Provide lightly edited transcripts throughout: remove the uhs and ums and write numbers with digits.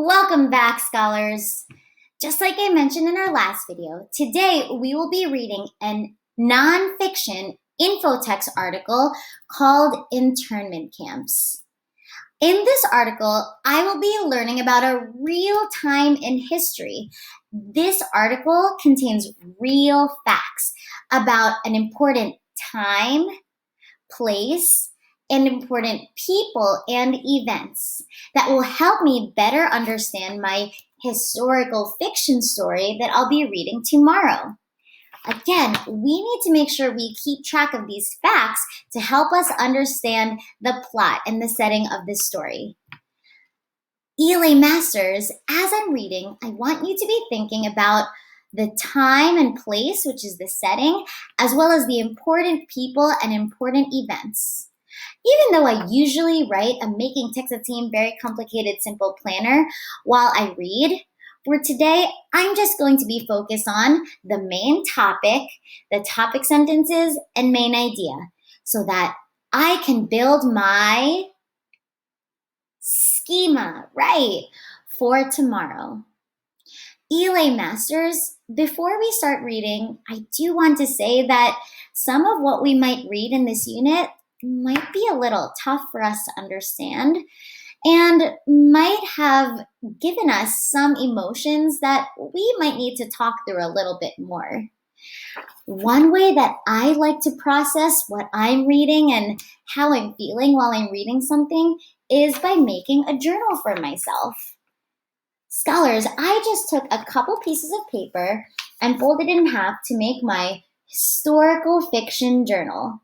Welcome back, scholars. Just like I mentioned in our last video, today we will be reading a nonfiction infotext article called Internment Camps. In this article, I will be learning about a real time in history. This article contains real facts about an important time, place, and important people and events that will help me better understand my historical fiction story that I'll be reading tomorrow. Again, we need to make sure we keep track of these facts to help us understand the plot and the setting of this story. ELA Masters, as I'm reading, I want you to be thinking about the time and place, which is the setting, as well as the important people and important events. Even though I usually write a Making Text a Team Very Complicated Simple planner while I read, for today, I'm just going to be focused on the main topic, the topic sentences, and main idea so that I can build my schema, right, for tomorrow. ELA Masters, before we start reading, I do want to say that some of what we might read in this unit might be a little tough for us to understand and might have given us some emotions that we might need to talk through a little bit more. One way that I like to process what I'm reading and how I'm feeling while I'm reading something is by making a journal for myself. Scholars, I just took a couple pieces of paper and folded it in half to make my historical fiction journal.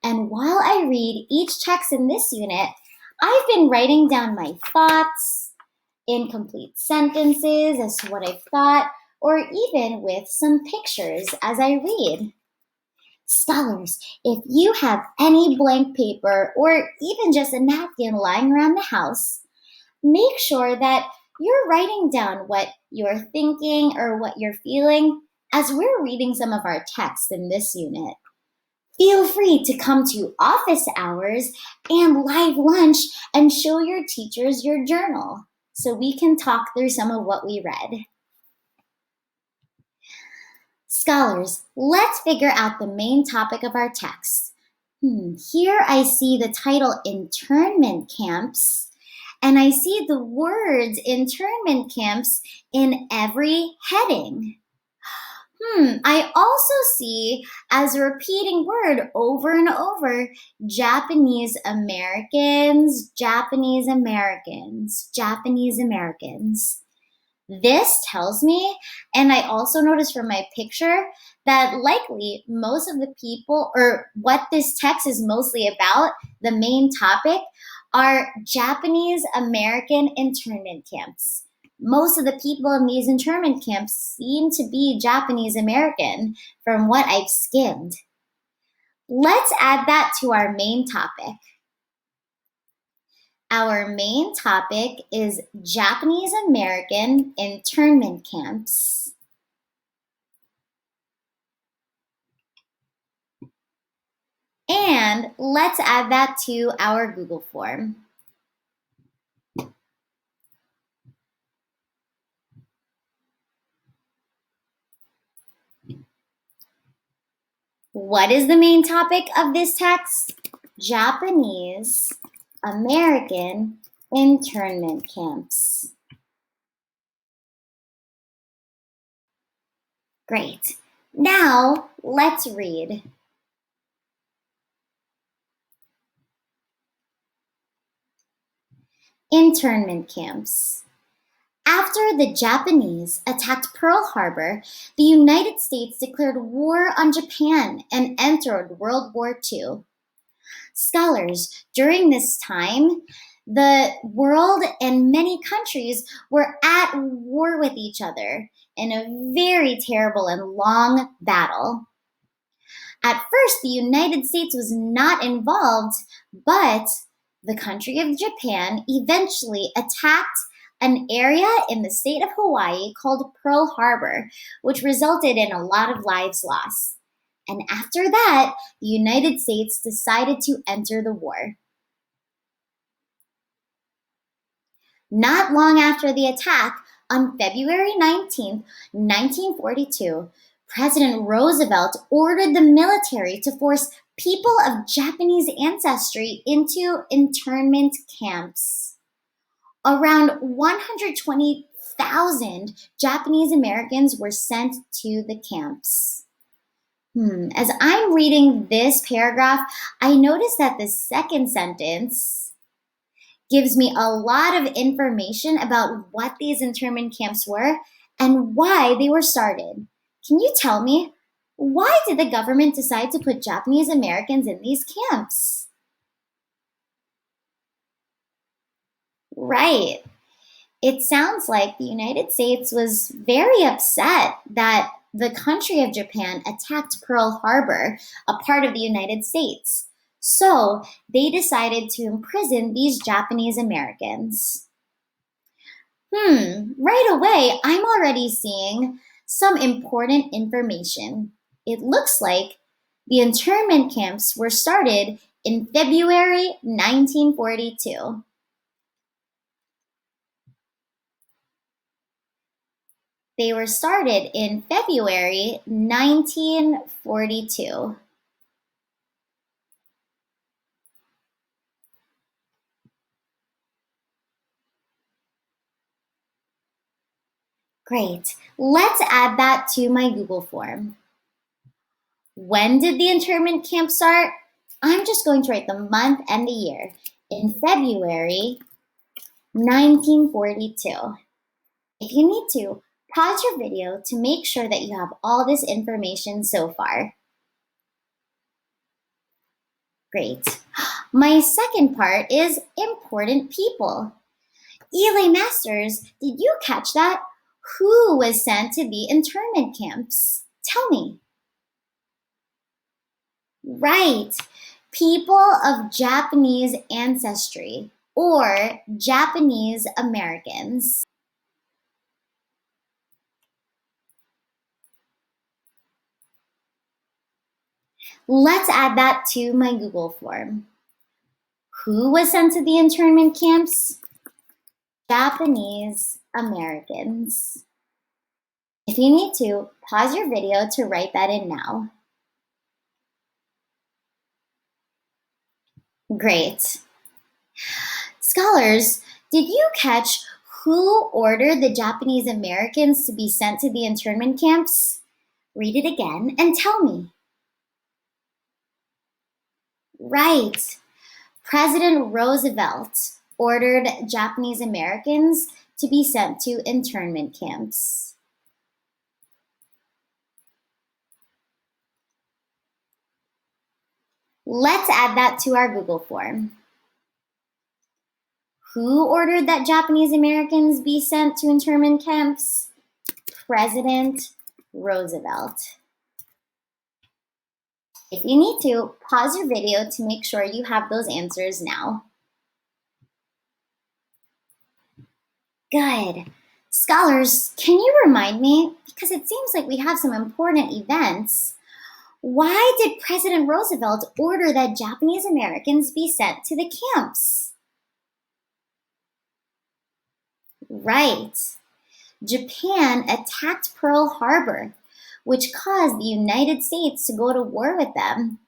And while I read each text in this unit, I've been writing down my thoughts, incomplete sentences as to what I've thought, or even with some pictures as I read. Scholars, if you have any blank paper or even just a napkin lying around the house, make sure that you're writing down what you're thinking or what you're feeling as we're reading some of our texts in this unit. Feel free to come to office hours and live lunch and show your teachers your journal so we can talk through some of what we read. Scholars, let's figure out the main topic of our text. Here I see the title Internment Camps, and I see the words internment camps in every heading. I also see as a repeating word over and over, Japanese Americans, Japanese Americans, Japanese Americans. This tells me, and I also noticed from my picture, that likely most of the people, or what this text is mostly about, the main topic, are Japanese American internment camps. Most of the people in these internment camps seem to be Japanese American from what I've skimmed. Let's add that to our main topic. Our main topic is Japanese American internment camps. And let's add that to our Google form. What is the main topic of this text? Japanese American internment camps. Great. Now, let's read. Internment camps. After the Japanese attacked Pearl Harbor, the United States declared war on Japan and entered World War II. Scholars, during this time, the world and many countries were at war with each other in a very terrible and long battle. At first, the United States was not involved, but the country of Japan eventually attacked an area in the state of Hawaii called Pearl Harbor, which resulted in a lot of lives lost. And after that, the United States decided to enter the war. Not long after the attack, on February 19th, 1942, President Roosevelt ordered the military to force people of Japanese ancestry into internment camps. Around 120,000 Japanese Americans were sent to the camps. As I'm reading this paragraph, I notice that the second sentence gives me a lot of information about what these internment camps were and why they were started. Can you tell me, why did the government decide to put Japanese Americans in these camps? Right. It sounds like the United States was very upset that the country of Japan attacked Pearl Harbor, a part of the United States. So they decided to imprison these Japanese Americans. Right away, I'm already seeing some important information. It looks like the internment camps were started in February 1942. They were started in February 1942. Great. Let's add that to my Google form. When did the internment camp start? I'm just going to write the month and the year. In February 1942. If you need to, pause your video to make sure that you have all this information so far. Great. My second part is important people. ELA Masters, did you catch that? Who was sent to the internment camps? Tell me. Right. People of Japanese ancestry or Japanese Americans. Let's add that to my Google form. Who was sent to the internment camps? Japanese Americans. If you need to, pause your video to write that in now. Great. Scholars, did you catch who ordered the Japanese Americans to be sent to the internment camps? Read it again and tell me. Right. President Roosevelt ordered Japanese Americans to be sent to internment camps. Let's add that to our Google form. Who ordered that Japanese Americans be sent to internment camps? President Roosevelt. If you need to, pause your video to make sure you have those answers now. Good. Scholars, can you remind me, because it seems like we have some important events, why did President Roosevelt order that Japanese Americans be sent to the camps? Right. Japan attacked Pearl Harbor, which caused the United States to go to war with them.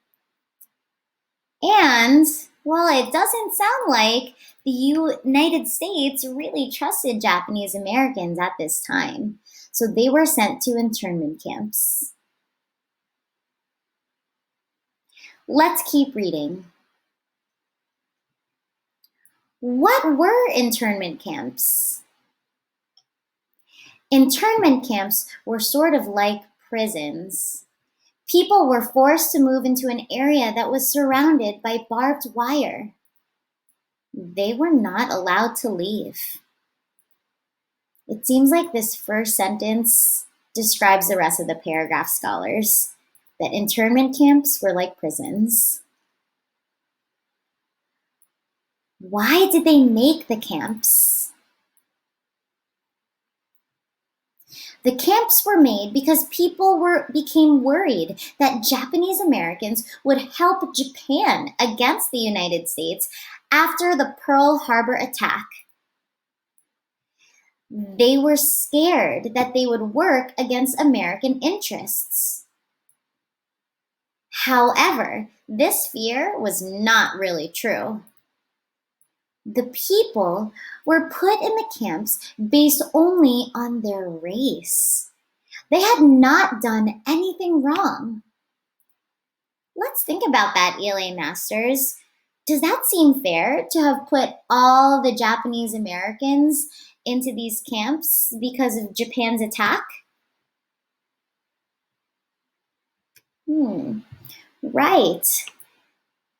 And while it doesn't sound like the United States really trusted Japanese Americans at this time, so they were sent to internment camps. Let's keep reading. What were internment camps? Internment camps were sort of like prisons. People were forced to move into an area that was surrounded by barbed wire. They were not allowed to leave. It seems like this first sentence describes the rest of the paragraph, scholars, that internment camps were like prisons. Why did they make the camps? The camps were made because people became worried that Japanese Americans would help Japan against the United States after the Pearl Harbor attack. They were scared that they would work against American interests. However, this fear was not really true. The people were put in the camps based only on their race. They had not done anything wrong. Let's think about that, ELA masters. Does that seem fair to have put all the Japanese Americans into these camps because of Japan's attack? Right.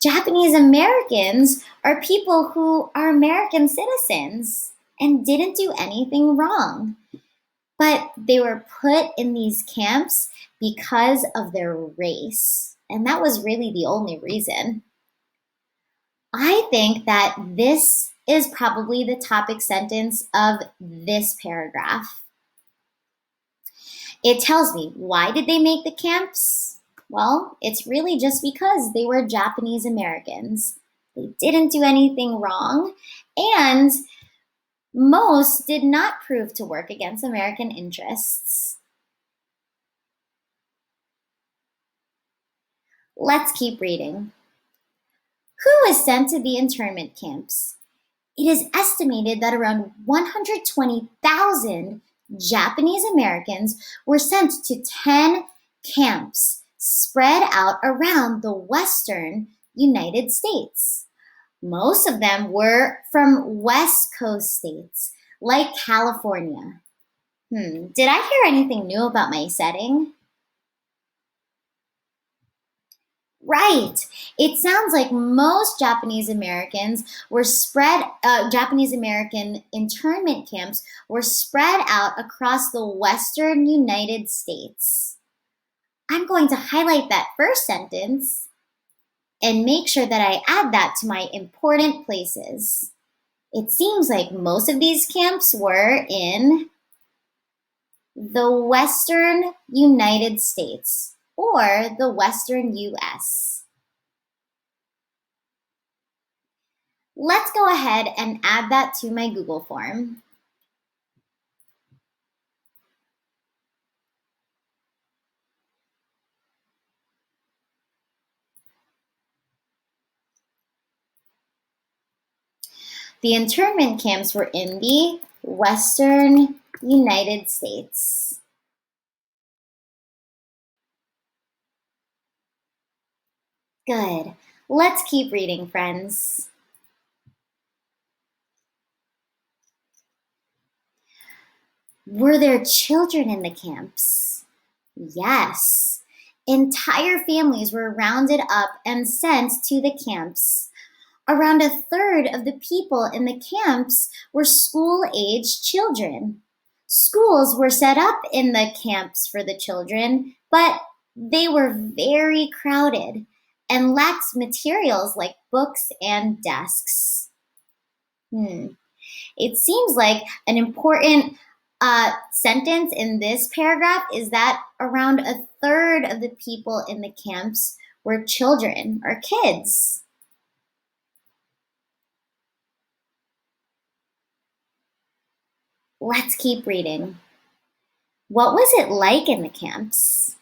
Japanese Americans are people who are American citizens and didn't do anything wrong. But they were put in these camps because of their race. And that was really the only reason. I think that this is probably the topic sentence of this paragraph. It tells me, why did they make the camps? Well, it's really just because they were Japanese Americans. They didn't do anything wrong, and most did not prove to work against American interests. Let's keep reading. Who was sent to the internment camps? It is estimated that around 120,000 Japanese Americans were sent to 10 camps spread out around the western United States. Most of them were from West Coast states, like California. Did I hear anything new about my setting? Right. It sounds like most Japanese Americans were Japanese American internment camps were spread out across the western United States. I'm going to highlight that first sentence and make sure that I add that to my important places. It seems like most of these camps were in the western United States or the western US. Let's go ahead and add that to my Google form. The internment camps were in the western United States. Good. Let's keep reading, friends. Were there children in the camps? Yes. Entire families were rounded up and sent to the camps. Around a third of the people in the camps were school-aged children. Schools were set up in the camps for the children, but they were very crowded and lacked materials like books and desks. It seems like an important sentence in this paragraph is that around a third of the people in the camps were children or kids. Let's keep reading. What was it like in the camps?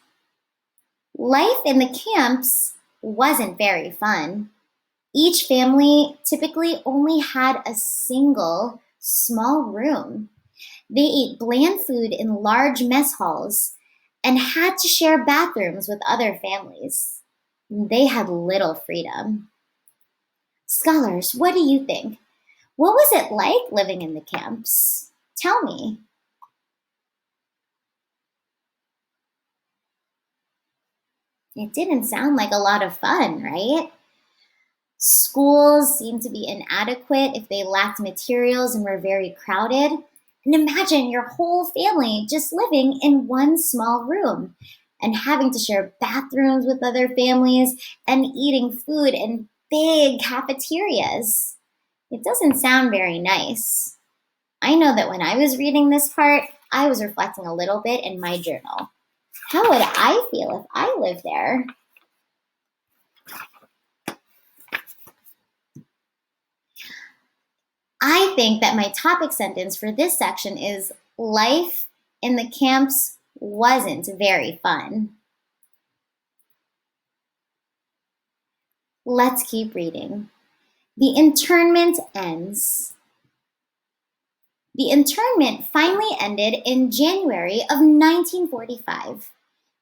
Life in the camps wasn't very fun. Each family typically only had a single small room. They ate bland food in large mess halls and had to share bathrooms with other families. They had little freedom. Scholars, what do you think? What was it like living in the camps? Tell me. It didn't sound like a lot of fun, right? Schools seemed to be inadequate if they lacked materials and were very crowded. And imagine your whole family just living in one small room and having to share bathrooms with other families and eating food in big cafeterias. It doesn't sound very nice. I know that when I was reading this part, I was reflecting a little bit in my journal. How would I feel if I lived there? I think that my topic sentence for this section is life in the camps wasn't very fun. Let's keep reading. The internment ends. The internment finally ended in January of 1945.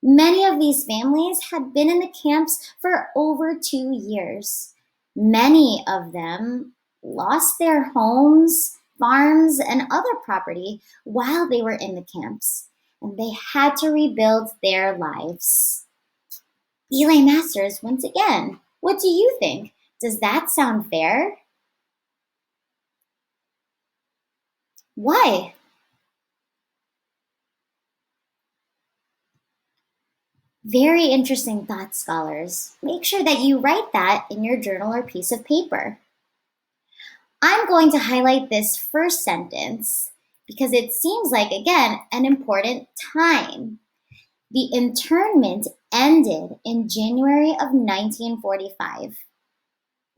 Many of these families had been in the camps for over 2 years. Many of them lost their homes, farms, and other property while they were in the camps, and they had to rebuild their lives. ELA Masters, once again, what do you think? Does that sound fair? Why? Very interesting thoughts, scholars. Make sure that you write that in your journal or piece of paper. I'm going to highlight this first sentence because it seems like, again, an important time. The internment ended in January of 1945.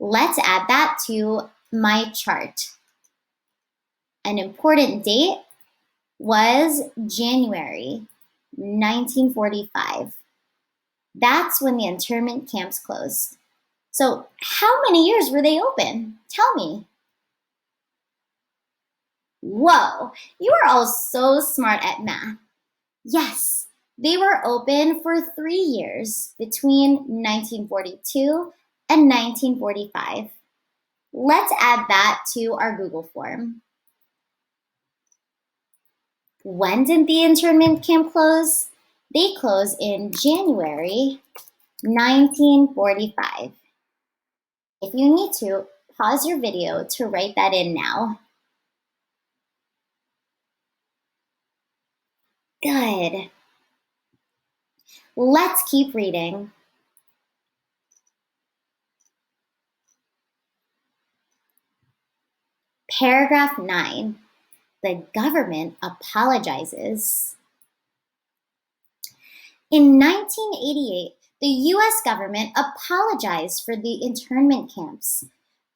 Let's add that to my chart. An important date was January 1945. That's when the internment camps closed. So, how many years were they open? Tell me. Whoa, you are all so smart at math. Yes, they were open for 3 years between 1942 and 1945. Let's add that to our Google form. When did the internment camp close? They closed in January 1945. If you need to, pause your video to write that in now. Good. Let's keep reading. Paragraph 9. The government apologizes. In 1988, the U.S. government apologized for the internment camps.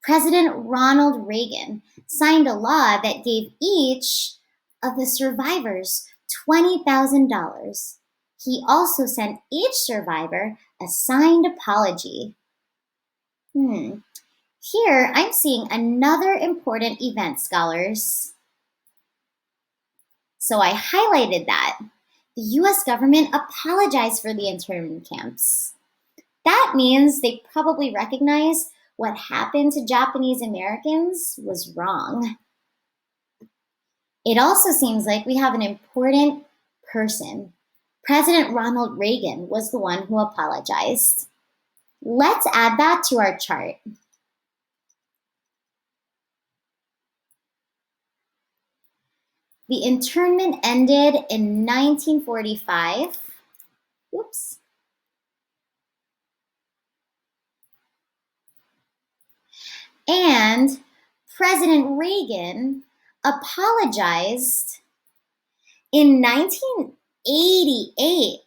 President Ronald Reagan signed a law that gave each of the survivors $20,000. He also sent each survivor a signed apology. Here, I'm seeing another important event, scholars. So I highlighted that. The U.S. government apologized for the internment camps. That means they probably recognize what happened to Japanese Americans was wrong. It also seems like we have an important person. President Ronald Reagan was the one who apologized. Let's add that to our chart. The internment ended in 1945. Oops. And President Reagan apologized in 1988.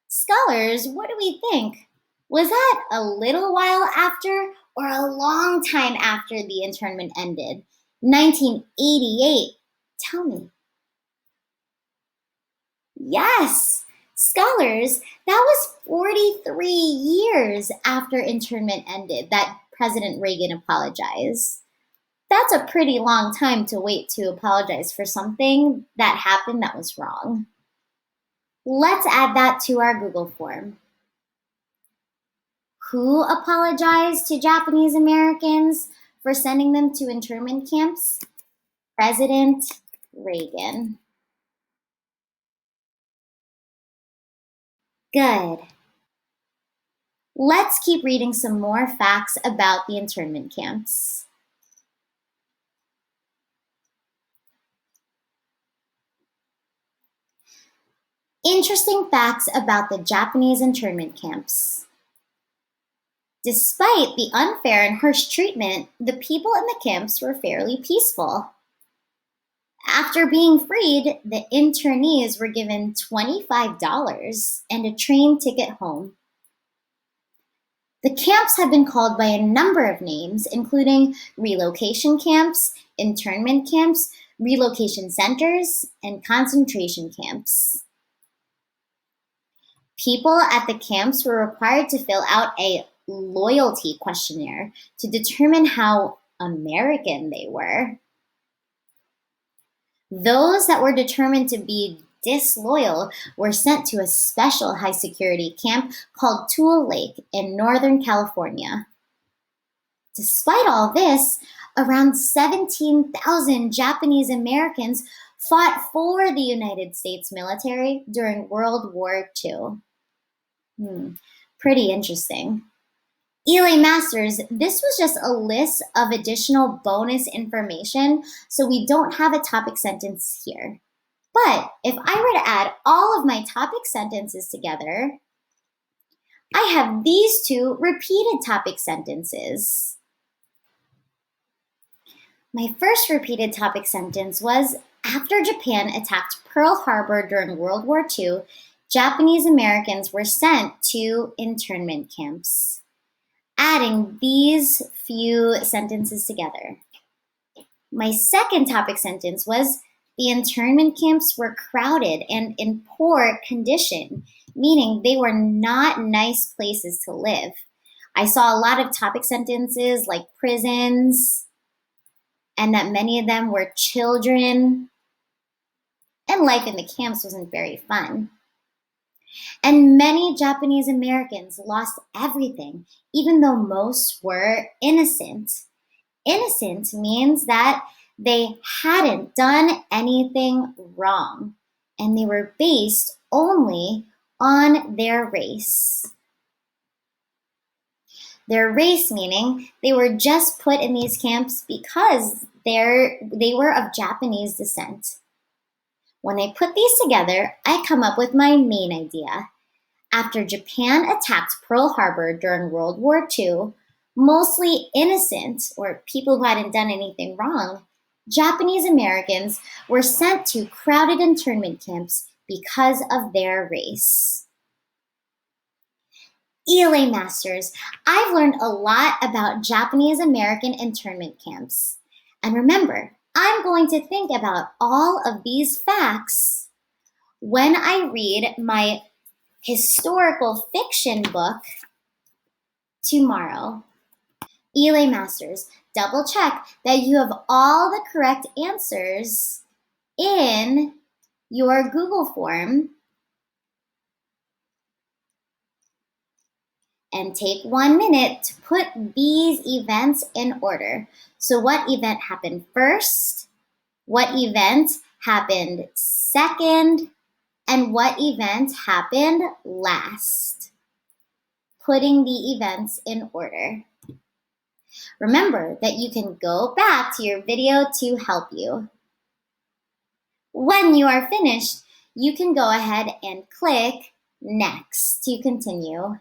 Scholars, what do we think? Was that a little while after or a long time after the internment ended? 1988. Tell me. Yes, scholars, that was 43 years after internment ended that President Reagan apologized. That's a pretty long time to wait to apologize for something that happened that was wrong. Let's add that to our Google form. Who apologized to Japanese Americans for sending them to internment camps? President Reagan. Good. Let's keep reading some more facts about the internment camps. Interesting facts about the Japanese internment camps. Despite the unfair and harsh treatment, the people in the camps were fairly peaceful. After being freed, the internees were given $25 and a train ticket home. The camps have been called by a number of names, including relocation camps, internment camps, relocation centers, and concentration camps. People at the camps were required to fill out a loyalty questionnaire to determine how American they were. Those that were determined to be disloyal were sent to a special high security camp called Tule Lake in Northern California. Despite all this, around 17,000 Japanese Americans fought for the United States military during World War II. Pretty interesting. ELA Masters, this was just a list of additional bonus information, so we don't have a topic sentence here. But if I were to add all of my topic sentences together, I have these two repeated topic sentences. My first repeated topic sentence was, after Japan attacked Pearl Harbor during World War II, Japanese Americans were sent to internment camps. Adding these few sentences together. My second topic sentence was, the internment camps were crowded and in poor condition, meaning they were not nice places to live. I saw a lot of topic sentences like prisons, and that many of them were children, and life in the camps wasn't very fun. And many Japanese Americans lost everything, even though most were innocent. Innocent means that they hadn't done anything wrong, and they were based only on their race. Their race meaning they were just put in these camps because they were of Japanese descent. When I put these together, I come up with my main idea. After Japan attacked Pearl Harbor during World War II, mostly innocent or people who hadn't done anything wrong, Japanese Americans were sent to crowded internment camps because of their race. ELA Masters, I've learned a lot about Japanese American internment camps. And remember, I'm going to think about all of these facts when I read my historical fiction book tomorrow. ELA Masters, double check that you have all the correct answers in your Google form and take 1 minute to put these events in order. So what event happened first? What event happened second? And what event happened last? Putting the events in order. Remember that you can go back to your video to help you. When you are finished, you can go ahead and click Next to continue.